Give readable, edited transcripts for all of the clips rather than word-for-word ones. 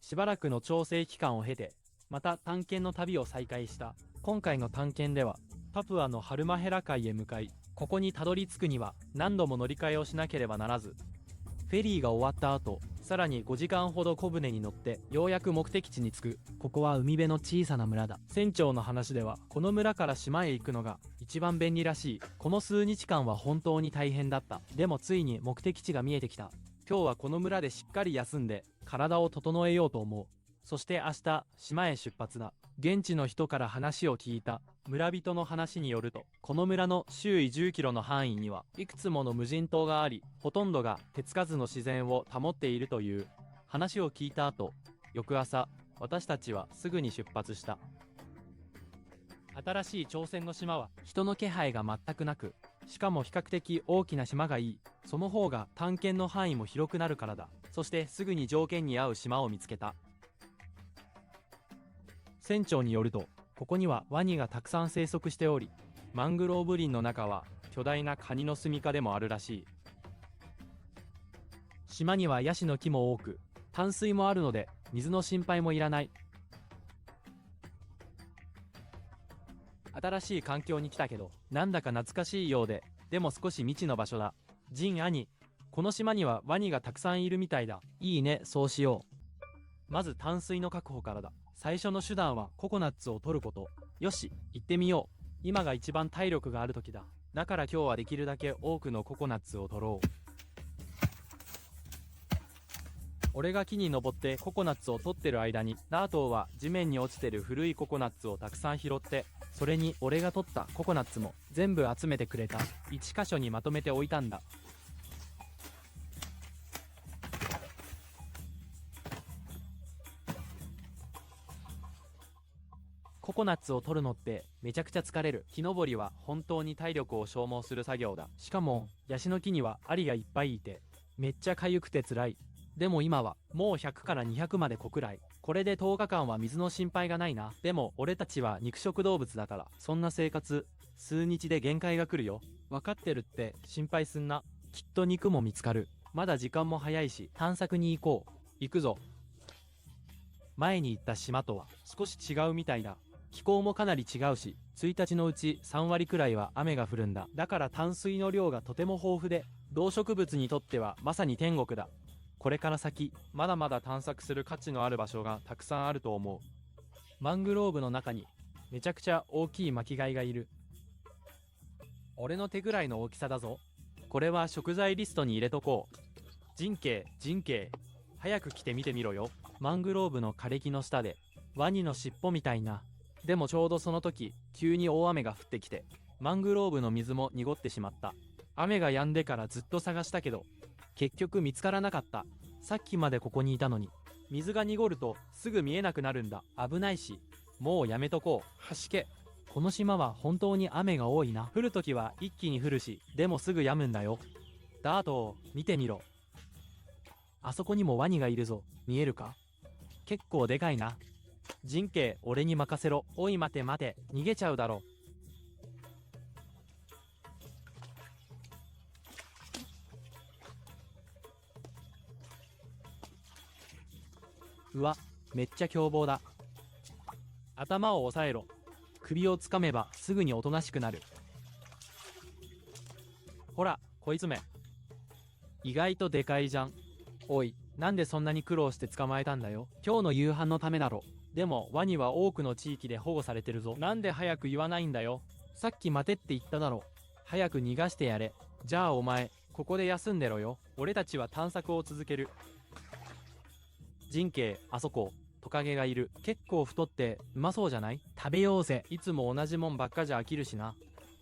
しばらくの調整期間を経て、また探検の旅を再開した。今回の探検では、パプアのハルマヘラ海へ向かい、ここにたどり着くには何度も乗り換えをしなければならず、フェリーが終わった後、さらに5時間ほど小舟に乗ってようやく目的地に着く。ここは海辺の小さな村だ。船長の話では、この村から島へ行くのが一番便利らしい。この数日間は本当に大変だった。でもついに目的地が見えてきた。今日はこの村でしっかり休んで体を整えようと思う。そして明日、島へ出発だ。現地の人から話を聞いた。村人の話によると、この村の周囲10キロの範囲にはいくつもの無人島があり、ほとんどが手つかずの自然を保っているという話を聞いた後、翌朝、私たちはすぐに出発した。新しい挑戦の島は人の気配が全くなく、しかも比較的大きな島がいい。その方が探検の範囲も広くなるからだ。そしてすぐに条件に合う島を見つけた。船長によると、ここにはワニがたくさん生息しており、マングローブ林の中は巨大なカニの住処でもあるらしい。島にはヤシの木も多く、淡水もあるので水の心配もいらない。新しい環境に来たけど、なんだか懐かしいようで、でも少し未知の場所だ。ジン兄、この島にはワニがたくさんいるみたいだ。いいね、そうしよう。まず淡水の確保からだ。最初の手段はココナッツを取ること。よし、行ってみよう。今が一番体力がある時だ。だから今日はできるだけ多くのココナッツを取ろう。俺が木に登ってココナッツを取ってる間に、ダートーは地面に落ちてる古いココナッツをたくさん拾って、それに俺が取ったココナッツも全部集めてくれた。1箇所にまとめておいたんだ。ココナッツを取るのってめちゃくちゃ疲れる。木登りは本当に体力を消耗する作業だ。しかもヤシの木にはアリがいっぱいいてめっちゃ痒くて辛い。でも今はもう100から200まで小くらい。これで10日間は水の心配がないな。でも俺たちは肉食動物だから、そんな生活数日で限界が来るよ。分かってるって心配すんな。きっと肉も見つかる。まだ時間も早いし探索に行こう。行くぞ。前に行った島とは少し違うみたいだ。気候もかなり違うし、1日のうち3割くらいは雨が降るんだ。だから淡水の量がとても豊富で、動植物にとってはまさに天国だ。これから先、まだまだ探索する価値のある場所がたくさんあると思う。マングローブの中に、めちゃくちゃ大きい巻貝がいる。俺の手ぐらいの大きさだぞ。これは食材リストに入れとこう。人形、早く来て見てみろよ。マングローブの枯れ木の下で、ワニの尻尾みたいな。でもちょうどその時、急に大雨が降ってきて、マングローブの水も濁ってしまった。雨が止んでからずっと探したけど、結局見つからなかった。さっきまでここにいたのに。水が濁るとすぐ見えなくなるんだ。危ないし、もうやめとこう。はしけ。この島は本当に雨が多いな。降るときは一気に降るし、でもすぐ止むんだよ。ダートを見てみろ。あそこにもワニがいるぞ。見えるか？結構でかいな。人形、俺に任せろ。おい待て待て、逃げちゃうだろ。うわ、めっちゃ凶暴だ。頭を押さえろ。首をつかめばすぐにおとなしくなる。ほら、こいつめ。意外とでかいじゃん。おい、なんでそんなに苦労して捕まえたんだよ。今日の夕飯のためだろ。でもワニは多くの地域で保護されてるぞ。なんで早く言わないんだよ。さっき待てって言っただろ。早く逃がしてやれ。じゃあお前、ここで休んでろよ。俺たちは探索を続ける。人形、あそこ、トカゲがいる。結構太ってうまそうじゃない？食べようぜ。いつも同じもんばっかじゃ飽きるしな。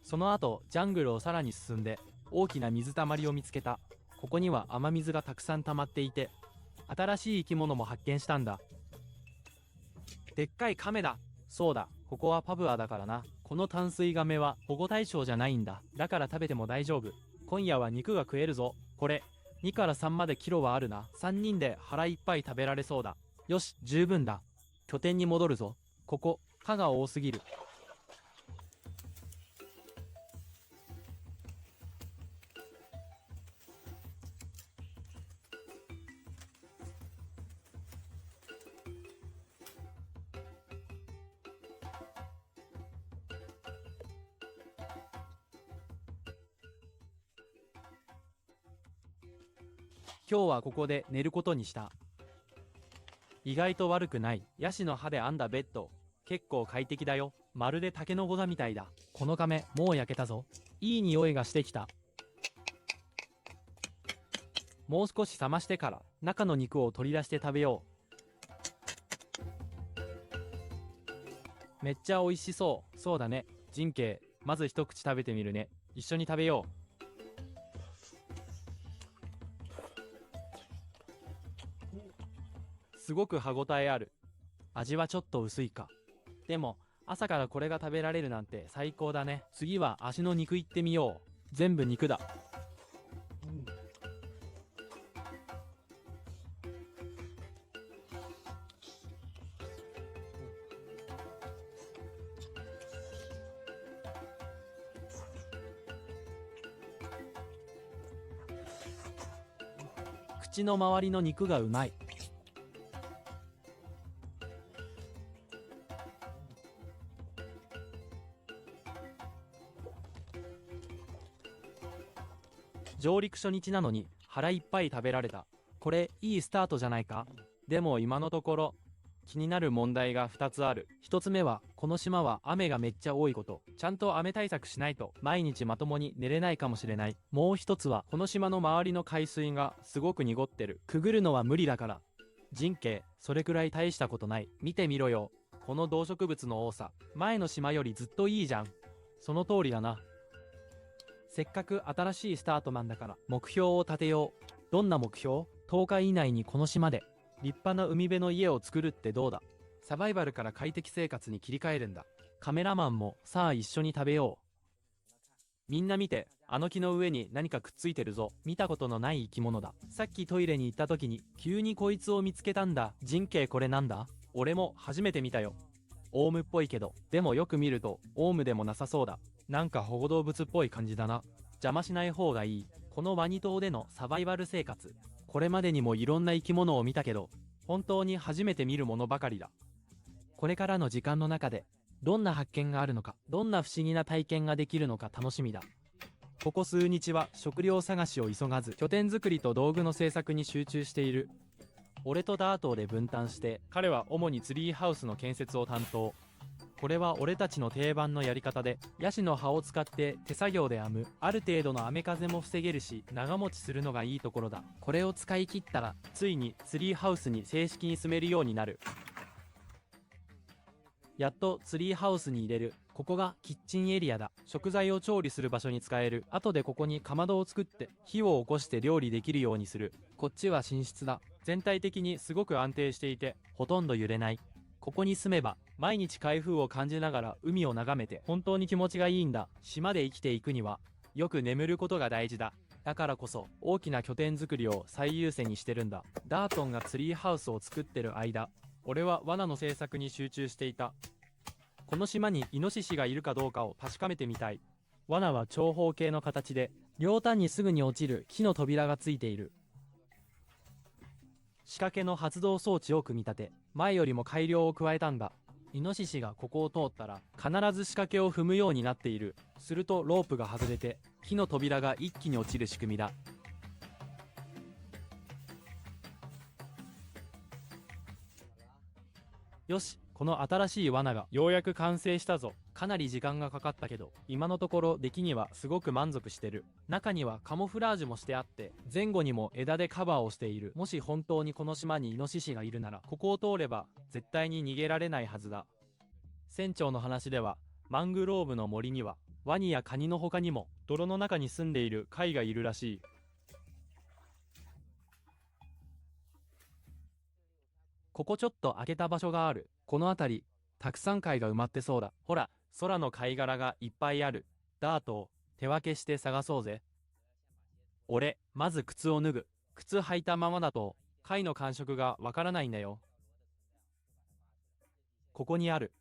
その後、ジャングルをさらに進んで、大きな水たまりを見つけた。ここには雨水がたくさん溜まっていて、新しい生き物も発見したんだ。でっかいカメだ。そうだ、ここはパブアだからな。この淡水ガメは保護対象じゃないんだ。だから食べても大丈夫。今夜は肉が食えるぞ。これ、2から3までキロはあるな。3人で腹いっぱい食べられそうだ。よし、十分だ。拠点に戻るぞ。ここ、蚊が多すぎる。今日はここで寝ることにした。意外と悪くない。ヤシの葉で編んだベッド。結構快適だよ。まるで竹の子座みたいだ。この亀、もう焼けたぞ。いい匂いがしてきた。もう少し冷ましてから中の肉を取り出して食べよう。めっちゃ美味しそう。そうだね。ジンケイ、まず一口食べてみるね。一緒に食べよう。すごく歯ごたえある。味はちょっと薄いか。でも朝からこれが食べられるなんて最高だね。次は足の肉いってみよう。全部肉だ。口の周りの肉がうまい。上陸初日なのに腹いっぱい食べられた。これいいスタートじゃないか。でも今のところ気になる問題が2つある。1つ目はこの島は雨がめっちゃ多いこと。ちゃんと雨対策しないと毎日まともに寝れないかもしれない。もう1つはこの島の周りの海水がすごく濁ってる。くぐるのは無理だから。人形、それくらい大したことない。見てみろよ。この動植物の多さ。前の島よりずっといいじゃん。その通りだな。せっかく新しいスタートなんだから目標を立てよう。どんな目標？ 10 日以内にこの島で立派な海辺の家を作るってどうだ？サバイバルから快適生活に切り替えるんだ。カメラマンもさあ一緒に食べよう。みんな見て、あの木の上に何かくっついてるぞ。見たことのない生き物だ。さっきトイレに行った時に急にこいつを見つけたんだ。人形、これなんだ？俺も初めて見たよ。オウムっぽいけど、でもよく見るとオウムでもなさそうだ。なんか保護動物っぽい感じだな。邪魔しない方がいい。このワニ島でのサバイバル生活。これまでにもいろんな生き物を見たけど、本当に初めて見るものばかりだ。これからの時間の中で、どんな発見があるのか、どんな不思議な体験ができるのか楽しみだ。ここ数日は食料探しを急がず、拠点作りと道具の製作に集中している。俺とダートで分担して、彼は主にツリーハウスの建設を担当。これは俺たちの定番のやり方で、ヤシの葉を使って手作業で編む。ある程度の雨風も防げるし、長持ちするのがいいところだ。これを使い切ったら、ついにツリーハウスに正式に住めるようになる。やっとツリーハウスに入れる。ここがキッチンエリアだ。食材を調理する場所に使える。後でここにかまどを作って火を起こして料理できるようにする。こっちは寝室だ。全体的にすごく安定していてほとんど揺れない。ここに住めば毎日台風を感じながら海を眺めて本当に気持ちがいいんだ。島で生きていくにはよく眠ることが大事だ。だからこそ大きな拠点作りを最優先にしてるんだ。ダートンがツリーハウスを作ってる間、俺は罠の製作に集中していた。この島にイノシシがいるかどうかを確かめてみたい。罠は長方形の形で、両端にすぐに落ちる木の扉がついている。仕掛けの発動装置を組み立て、前よりも改良を加えたんだ。イノシシがここを通ったら必ず仕掛けを踏むようになっている。するとロープが外れて木の扉が一気に落ちる仕組みだ。よし、この新しい罠がようやく完成したぞ。かなり時間がかかったけど、今のところ出来にはすごく満足してる。中にはカモフラージュもしてあって、前後にも枝でカバーをしている。もし本当にこの島にイノシシがいるなら、ここを通れば絶対に逃げられないはずだ。船長の話では、マングローブの森にはワニやカニの他にも泥の中に住んでいる貝がいるらしい。ここちょっと開けた場所がある。この辺りたくさん貝が埋まってそうだ。ほら、空の貝殻がいっぱいある。ダートを手分けして探そうぜ。俺、まず靴を脱ぐ。靴履いたままだと貝の感触がわからないんだよ。ここにある。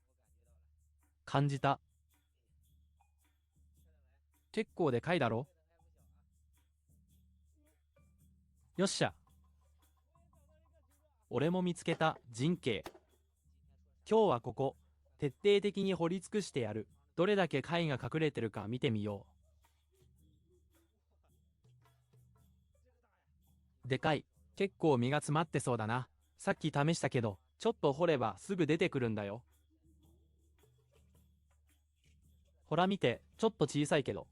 感じた。結構でかいだろ。よっしゃ。俺も見つけた。人形。今日はここ徹底的に掘り尽くしてやる。どれだけ貝が隠れてるか見てみよう。でかい。結構身が詰まってそうだな。さっき試したけど、ちょっと掘ればすぐ出てくるんだよ。ほら見て、ちょっと小さいけど。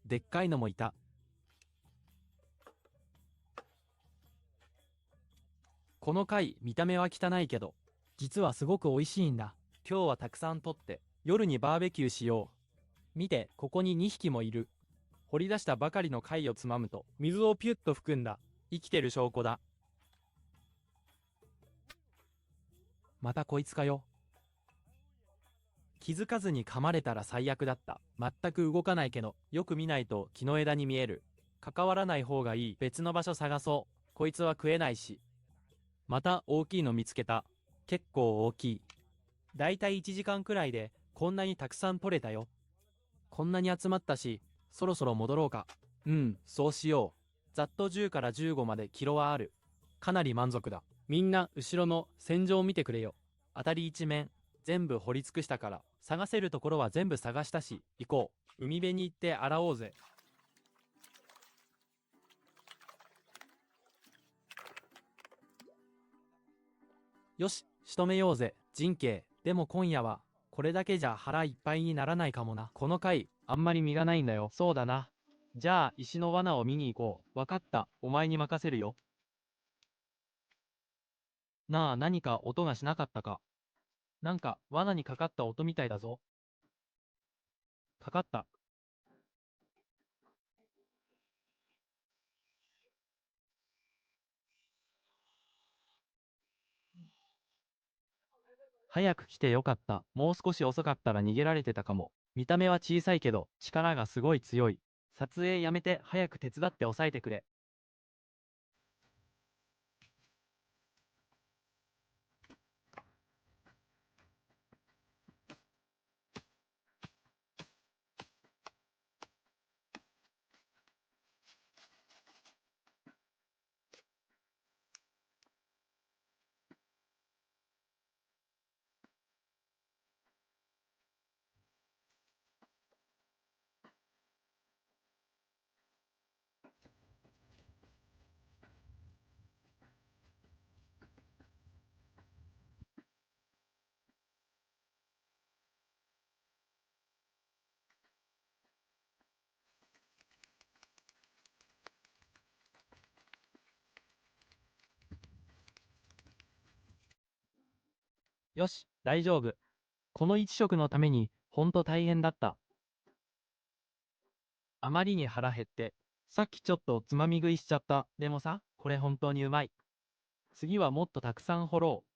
でっかいのもいた。この貝、見た目は汚いけど、実はすごく美味しいんだ。今日はたくさん取って、夜にバーベキューしよう。見て、ここに2匹もいる。掘り出したばかりの貝をつまむと、水をピュッと含んだ。生きてる証拠だ。またこいつかよ。気づかずに噛まれたら最悪だった。全く動かないけど、よく見ないと木の枝に見える。関わらない方がいい。別の場所探そう。こいつは食えないし。また大きいの見つけた。結構大きい。だいたい1時間くらいでこんなにたくさん取れたよ。こんなに集まったし、そろそろ戻ろうか。そうしよう。ざっと10から15までキロはある。かなり満足だ。みんな後ろの戦場を見てくれよ。辺り一面、全部掘り尽くしたから、探せるところは全部探したし、行こう。海辺に行って洗おうぜ。よし、仕留めようぜ、陣形。でも今夜は、これだけじゃ腹いっぱいにならないかもな。この貝、あんまり身がないんだよ。そうだな。じゃあ、石の罠を見に行こう。わかった。お前に任せるよ。なあ、何か音がしなかったか。なんか、罠にかかった音みたいだぞ。かかった。早く来てよかった。もう少し遅かったら逃げられてたかも。見た目は小さいけど、力がすごい強い。撮影やめて早く手伝って押さえてくれ。よし、大丈夫。この一食のために、ほんと大変だった。あまりに腹減って、さっきちょっとつまみ食いしちゃった。でもさ、これ本当にうまい。次はもっとたくさん掘ろう。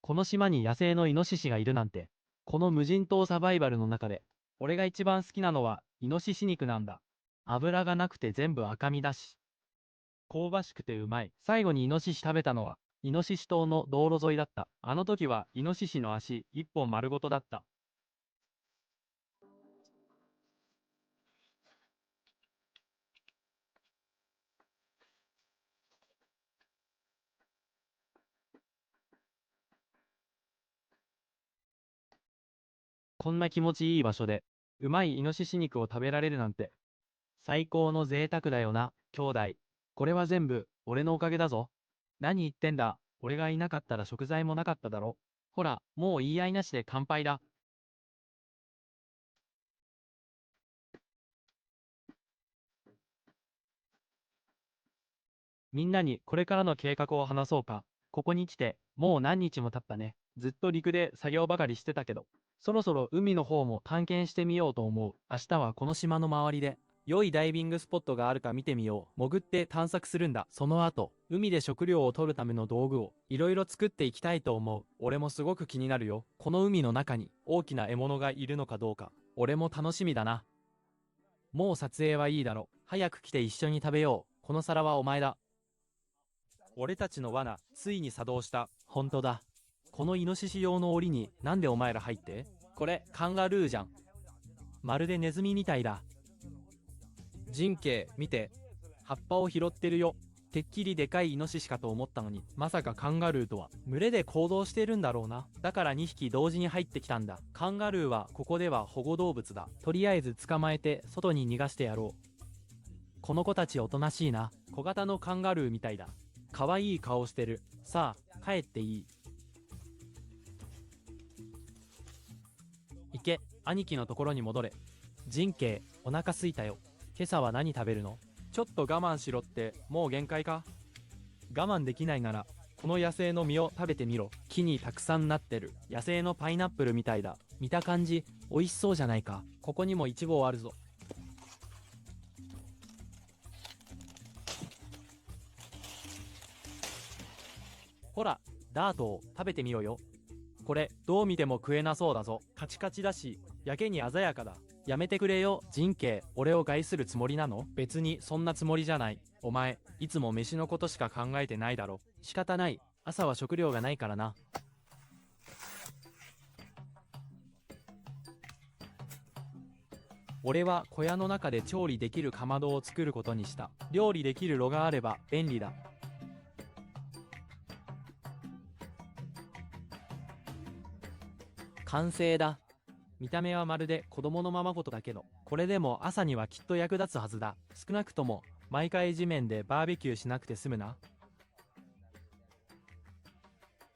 この島に野生のイノシシがいるなんて、この無人島サバイバルの中で、俺が一番好きなのはイノシシ肉なんだ。油がなくて全部赤身だし、香ばしくてうまい。最後にイノシシ食べたのは、イノシシ島の道路沿いだった。あの時はイノシシの足一本丸ごとだった。こんな気持ちいい場所で、うまいイノシシ肉を食べられるなんて、最高の贅沢だよな、兄弟。これは全部、俺のおかげだぞ。何言ってんだ。俺がいなかったら食材もなかっただろ。ほら、もう言い合いなしで乾杯だ。みんなにこれからの計画を話そうか。ここに来て、もう何日も経ったね。ずっと陸で作業ばかりしてたけど、そろそろ海の方も探検してみようと思う。明日はこの島の周りで、良いダイビングスポットがあるか見てみよう。潜って探索するんだ。その後、海で食料を取るための道具をいろいろ作っていきたいと思う。俺もすごく気になるよ。この海の中に大きな獲物がいるのかどうか。俺も楽しみだな。もう撮影はいいだろ。早く来て一緒に食べよう。この皿はお前だ。俺たちの罠、ついに作動した。ほんとだ。このイノシシ用の檻になんでお前ら入って？これ、カンガルーじゃん。まるでネズミみたいだ。神経、見て。葉っぱを拾ってるよ。てっきりでかいイノシシかと思ったのに、まさかカンガルーとは。群れで行動してるんだろうな。だから2匹同時に入ってきたんだ。カンガルーはここでは保護動物だ。とりあえず捕まえて外に逃がしてやろう。この子たちおとなしいな。小型のカンガルーみたいだ。かわいい顔してる。さあ帰っていい。行け、兄貴のところに戻れ。ジケイ、お腹すいたよ。今朝は何食べるの？ちょっと我慢しろって、もう限界か？我慢できないならこの野生の実を食べてみろ。木にたくさんなってる野生のパイナップルみたいだ。見た感じ美味しそうじゃないか。ここにも1号あるぞ。ほらダートを食べてみろよ。これどう見ても食えなそうだぞ。カチカチだしやけに鮮やかだ。やめてくれよ、ケイ。俺を害するつもりなの？別にそんなつもりじゃない。お前、いつも飯のことしか考えてないだろ。仕方ない。朝は食料がないからな。俺は小屋の中で調理できるかまどを作ることにした。料理できる炉があれば便利だ。完成だ。見た目はまるで子供のままごとだけど、これでも朝にはきっと役立つはずだ。少なくとも毎回地面でバーベキューしなくて済むな。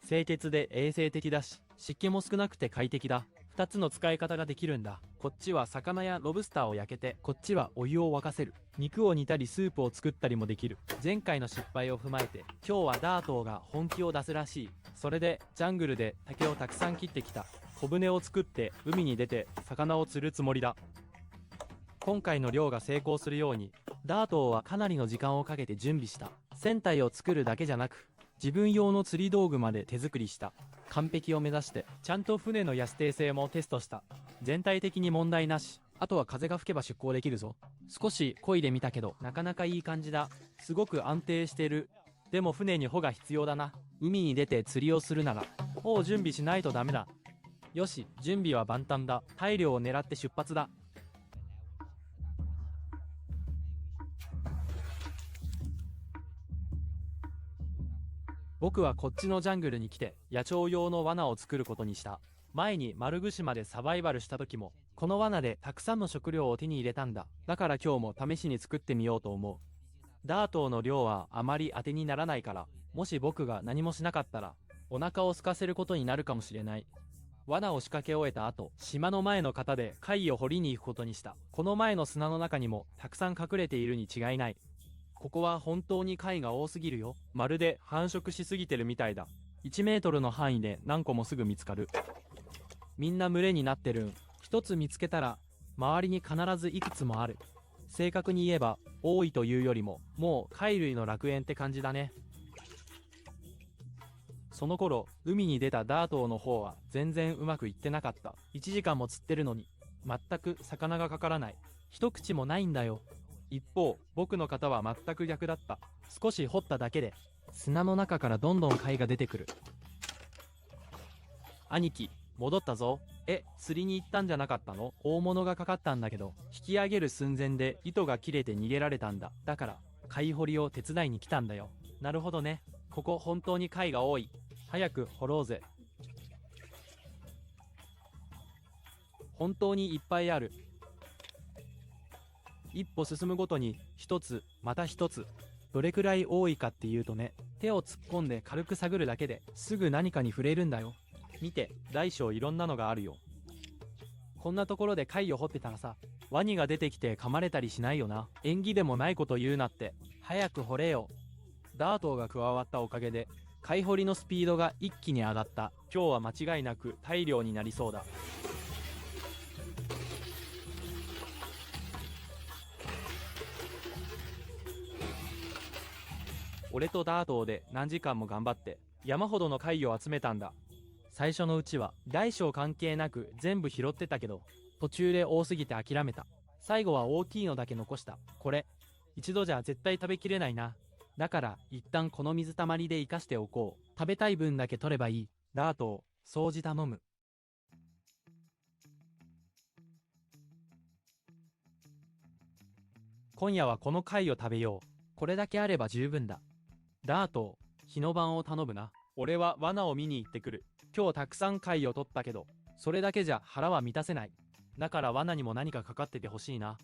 清潔で衛生的だし、湿気も少なくて快適だ。2つの使い方ができるんだ。こっちは魚やロブスターを焼けて、こっちはお湯を沸かせる。肉を煮たりスープを作ったりもできる。前回の失敗を踏まえて、今日はダートーが本気を出すらしい。それでジャングルで竹をたくさん切ってきた。小舟を作って海に出て魚を釣るつもりだ。今回の漁が成功するように、ダートーはかなりの時間をかけて準備した。船体を作るだけじゃなく、自分用の釣り道具まで手作りした。完璧を目指してちゃんと船の安定性もテストした。全体的に問題なし。あとは風が吹けば出港できるぞ。少し漕いでみたけどなかなかいい感じだ。すごく安定してる。でも船に帆が必要だな。海に出て釣りをするなら帆を準備しないとダメだ。よし、準備は万端だ。大漁を狙って出発だ。僕はこっちのジャングルに来て野鳥用の罠を作ることにした。前に丸串までサバイバルした時もこの罠でたくさんの食料を手に入れたんだ。だから今日も試しに作ってみようと思う。ダートーの量はあまり当てにならないから、もし僕が何もしなかったらお腹を空かせることになるかもしれない。罠を仕掛け終えた後、島の前の方で貝を掘りに行くことにした。この前の砂の中にもたくさん隠れているに違いない。ここは本当に貝が多すぎるよ。まるで繁殖しすぎてるみたいだ。1メートルの範囲で何個もすぐ見つかる。みんな群れになってるん。一つ見つけたら周りに必ずいくつもある。正確に言えば多いというよりももう貝類の楽園って感じだね。その頃海に出たダートーの方は全然うまくいってなかった。1時間も釣ってるのに全く魚がかからない。一口もないんだよ。一方僕の方は全く逆だった。少し掘っただけで砂の中からどんどん貝が出てくる。兄貴戻ったぞ。釣りに行ったんじゃなかったの？大物がかかったんだけど引き上げる寸前で糸が切れて逃げられたんだ。だから貝掘りを手伝いに来たんだよ。なるほどね。ここ本当に貝が多い。早く掘ろうぜ。本当にいっぱいある。一歩進むごとに一つまた一つ。どれくらい多いかっていうとね、手を突っ込んで軽く探るだけですぐ何かに触れるんだよ。見て、大小いろんなのがあるよ。こんなところで貝を掘ってたらさ、ワニが出てきて噛まれたりしないよな。縁起でもないこと言うなって。早く掘れよ。ダートーが加わったおかげで貝掘りのスピードが一気に上がった。今日は間違いなく大漁になりそうだ。俺とダートーで何時間も頑張って山ほどの貝を集めたんだ。最初のうちは大小関係なく全部拾ってたけど、途中で多すぎて諦めた。最後は大きいのだけ残した。これ一度じゃ絶対食べきれないな。だから一旦この水たまりで生かしておこう。食べたい分だけ取ればいい。ダートー、掃除頼む。今夜はこの貝を食べよう。これだけあれば十分だ。ダート、日の番を頼むな。俺は罠を見に行ってくる。今日たくさん貝を取ったけど、それだけじゃ腹は満たせない。だから罠にも何かかかっててほしいな。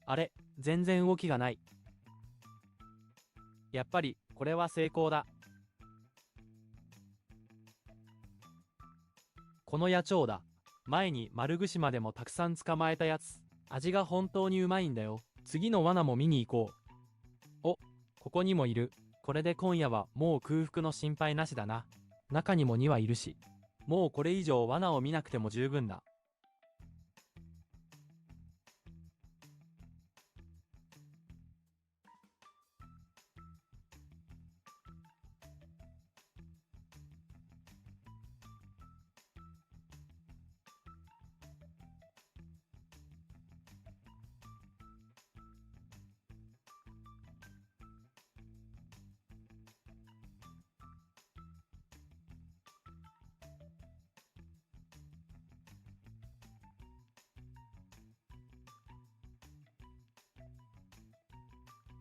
あれ、全然動きがない。やっぱり、これは成功だ。この野鳥だ。前に丸串までもたくさん捕まえたやつ。味が本当にうまいんだよ。次の罠も見に行こう。お、ここにもいる。これで今夜はもう空腹の心配なしだな。中にも2羽いるし。もうこれ以上罠を見なくても十分だ。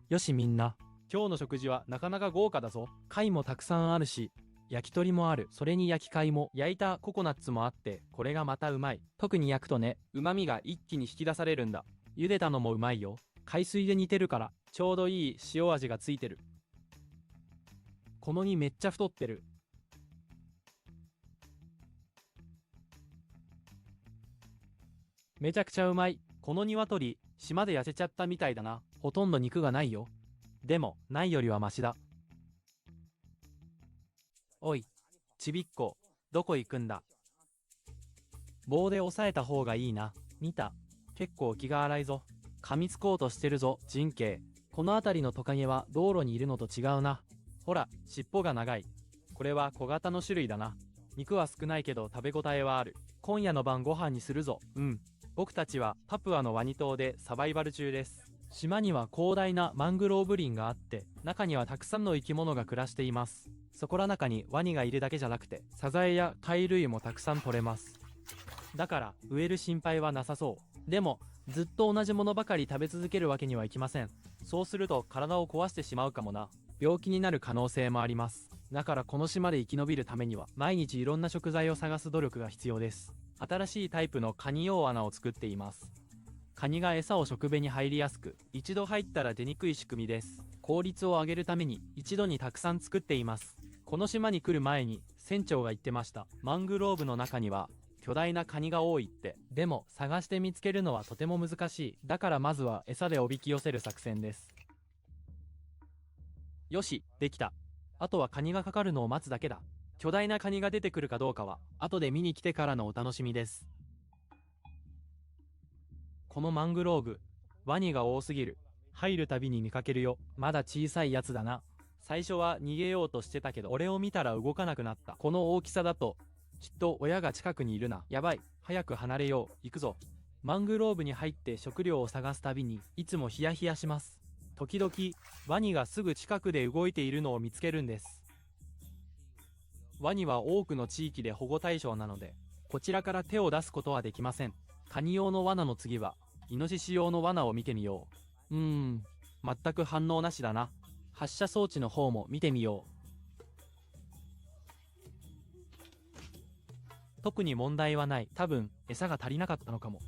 よしみんな。今日の食事はなかなか豪華だぞ。貝もたくさんあるし、焼き鳥もある。それに焼き貝も、焼いたココナッツもあって、これがまたうまい。特に焼くとね、旨味が一気に引き出されるんだ。茹でたのもうまいよ。海水で煮てるから、ちょうどいい塩味がついてる。この身めっちゃ太ってる。めちゃくちゃうまい。この鶏、島で痩せちゃったみたいだな。ほとんど肉がないよ。でも、ないよりはマシだ。おい、ちびっこ、どこ行くんだ。棒で押さえた方がいいな。見た。結構気が荒いぞ。噛みつこうとしてるぞ、人形。この辺りのトカゲは道路にいるのと違うな。ほら、尻尾が長い。これは小型の種類だな。肉は少ないけど食べ応えはある。今夜の晩ご飯にするぞ。うん。僕たちはパプアのワニ島でサバイバル中です。島には広大なマングローブ林があって、中にはたくさんの生き物が暮らしています。そこら中にワニがいるだけじゃなくて、サザエや貝類もたくさん取れます。だから植える心配はなさそう。でもずっと同じものばかり食べ続けるわけにはいきません。そうすると体を壊してしまうかもな。病気になる可能性もあります。だからこの島で生き延びるためには毎日いろんな食材を探す努力が必要です。新しいタイプのカニ用穴を作っています。カニが餌を食紅に入りやすく、一度入ったら出にくい仕組みです。効率を上げるために一度にたくさん作っています。この島に来る前に船長が言ってました。マングローブの中には巨大なカニが多いって。でも探して見つけるのはとても難しい。だからまずは餌でおびき寄せる作戦です。よし、できた。あとはカニがかかるのを待つだけだ。巨大なカニが出てくるかどうかは後で見に来てからのお楽しみです。このマングローブ、ワニが多すぎる。入るたびに見かけるよ。まだ小さいやつだな。最初は逃げようとしてたけど、俺を見たら動かなくなった。この大きさだと、きっと親が近くにいるな。やばい。早く離れよう。行くぞ。マングローブに入って食料を探すたびに、いつもヒヤヒヤします。時々、ワニがすぐ近くで動いているのを見つけるんです。ワニは多くの地域で保護対象なので、こちらから手を出すことはできません。カニ用の罠の次は、イノシシ用の罠を見てみよう。全く反応なしだな。発射装置の方も見てみよう。特に問題はない。多分、餌が足りなかったのかも。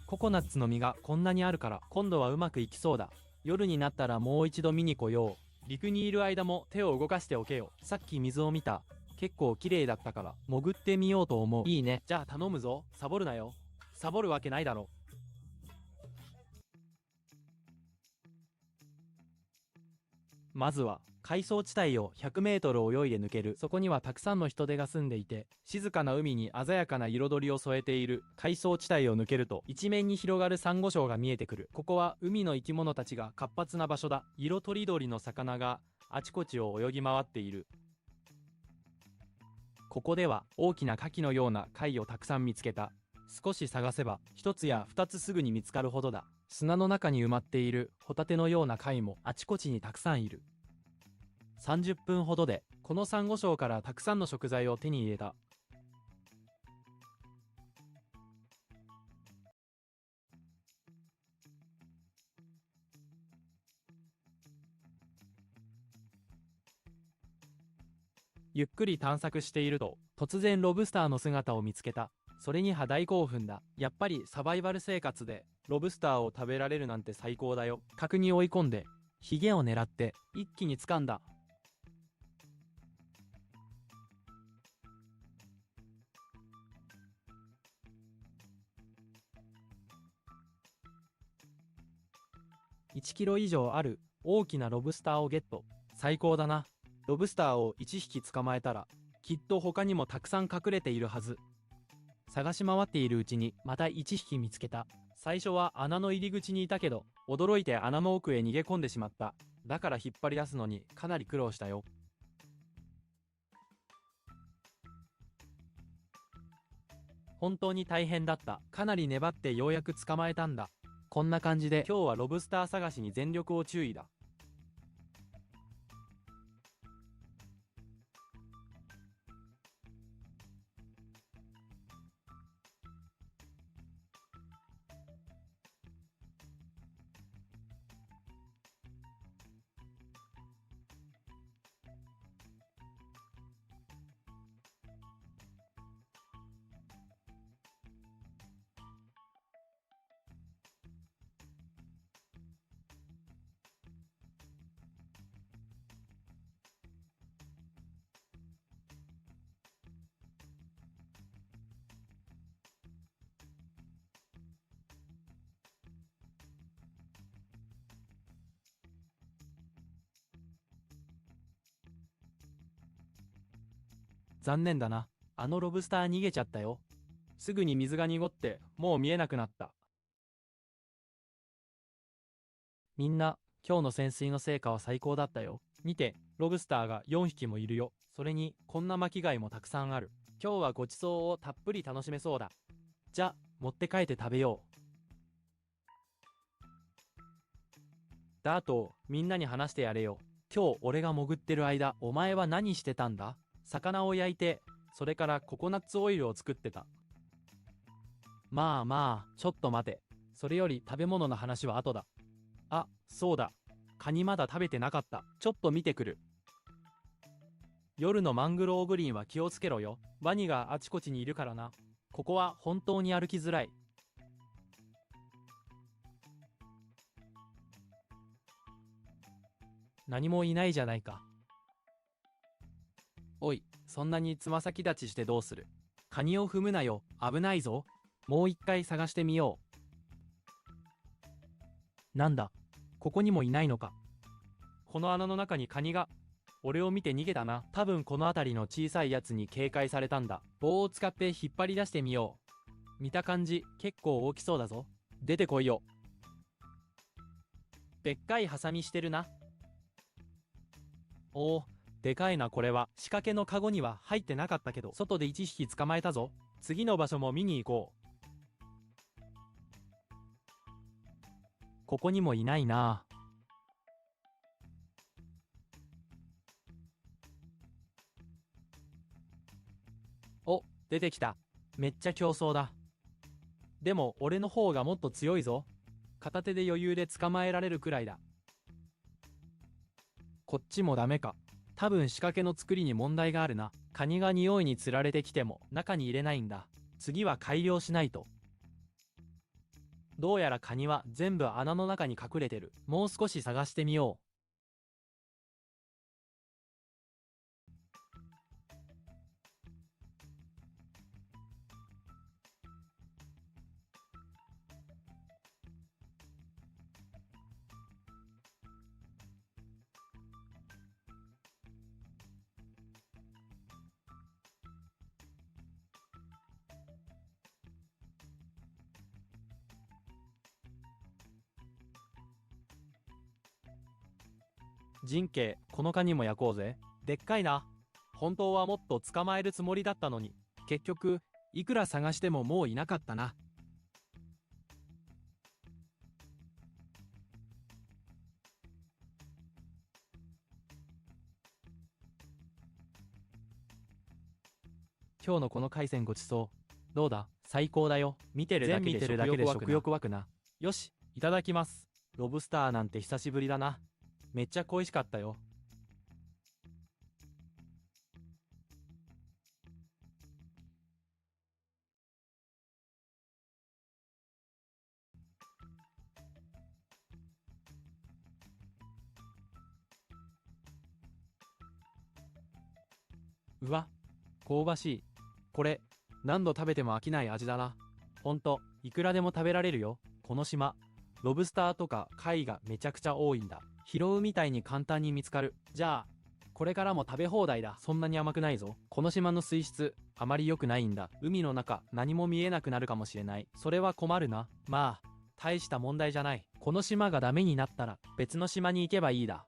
ココナッツの実がこんなにあるから、今度はうまくいきそうだ。夜になったらもう一度見に来よう。陸にいる間も手を動かしておけよ。さっき水を見た。結構綺麗だったから潜ってみようと思う。いいね。じゃあ頼むぞ。サボるなよ。サボるわけないだろ。まずは海藻地帯を100メートル泳いで抜ける。そこにはたくさんの人手が住んでいて、静かな海に鮮やかな彩りを添えている。海藻地帯を抜けると一面に広がるサンゴ礁が見えてくる。ここは海の生き物たちが活発な場所だ。色とりどりの魚があちこちを泳ぎ回っている。ここでは大きな牡蠣のような貝をたくさん見つけた。少し探せば一つや二つすぐに見つかるほどだ。砂の中に埋まっているホタテのような貝もあちこちにたくさんいる。30分ほどでこのサンゴ礁からたくさんの食材を手に入れた。ゆっくり探索していると、突然ロブスターの姿を見つけた。それに大興奮だ。やっぱりサバイバル生活でロブスターを食べられるなんて最高だよ。角に追い込んで、ヒゲを狙って一気に掴んだ。1キロ以上ある大きなロブスターをゲット。最高だな。ロブスターを1匹捕まえたら、きっと他にもたくさん隠れているはず。探し回っているうちにまた1匹見つけた。最初は穴の入り口にいたけど、驚いて穴の奥へ逃げ込んでしまった。だから引っ張り出すのにかなり苦労したよ。本当に大変だった。かなり粘ってようやく捕まえたんだ。こんな感じで今日はロブスター探しに全力を注意だ。残念だな。あのロブスター逃げちゃったよ。すぐに水が濁ってもう見えなくなった。みんな、今日の潜水の成果は最高だったよ。見て、ロブスターが4匹もいるよ。それに、こんな巻き貝もたくさんある。今日はごちそうをたっぷり楽しめそうだ。じゃ、持って帰って食べよう。あと、みんなに話してやれよ。今日俺が潜ってる間、お前は何してたんだ？魚を焼いて、それからココナッツオイルを作ってた。まあまあ、ちょっと待て。それより食べ物の話は後だ。あ、そうだ。カニまだ食べてなかった。ちょっと見てくる。夜のマングローブ林は気をつけろよ。ワニがあちこちにいるからな。ここは本当に歩きづらい。何もいないじゃないか。おい、そんなにつま先立ちしてどうする？カニを踏むなよ。危ないぞ。もう一回探してみよう。なんだ、ここにもいないのか。この穴の中にカニが。俺を見て逃げたな。多分この辺りの小さいやつに警戒されたんだ。棒を使って引っ張り出してみよう。見た感じ、結構大きそうだぞ。出てこいよ。でっかいハサミしてるな。おお、でかいな。これは仕掛けのカゴには入ってなかったけど、外で1匹捕まえたぞ。次の場所も見に行こう。ここにもいないな。お、出てきた。めっちゃ競争だ。でも俺の方がもっと強いぞ。片手で余裕で捕まえられるくらいだ。こっちもダメか。多分仕掛けの作りに問題があるな。カニが匂いにつられてきても中に入れないんだ。次は改良しないと。どうやらカニは全部穴の中に隠れてる。もう少し探してみよう。神経、このカニも焼こうぜ。でっかいな。本当はもっと捕まえるつもりだったのに。結局、いくら探してももういなかったな。今日のこの海鮮ごちそう。どうだ？最高だよ。見てるだけで食欲湧くな。よし、いただきます。ロブスターなんて久しぶりだな。めっちゃ恋しかったよ。うわ、香ばしい。これ、何度食べても飽きない味だな。ほんと、いくらでも食べられるよ。この島、ロブスターとか貝がめちゃくちゃ多いんだ。拾うみたいに簡単に見つかる。じゃあ、これからも食べ放題だ。そんなに甘くないぞ。この島の水質、あまり良くないんだ。海の中、何も見えなくなるかもしれない。それは困るな。まあ、大した問題じゃない。この島がダメになったら、別の島に行けばいいだ。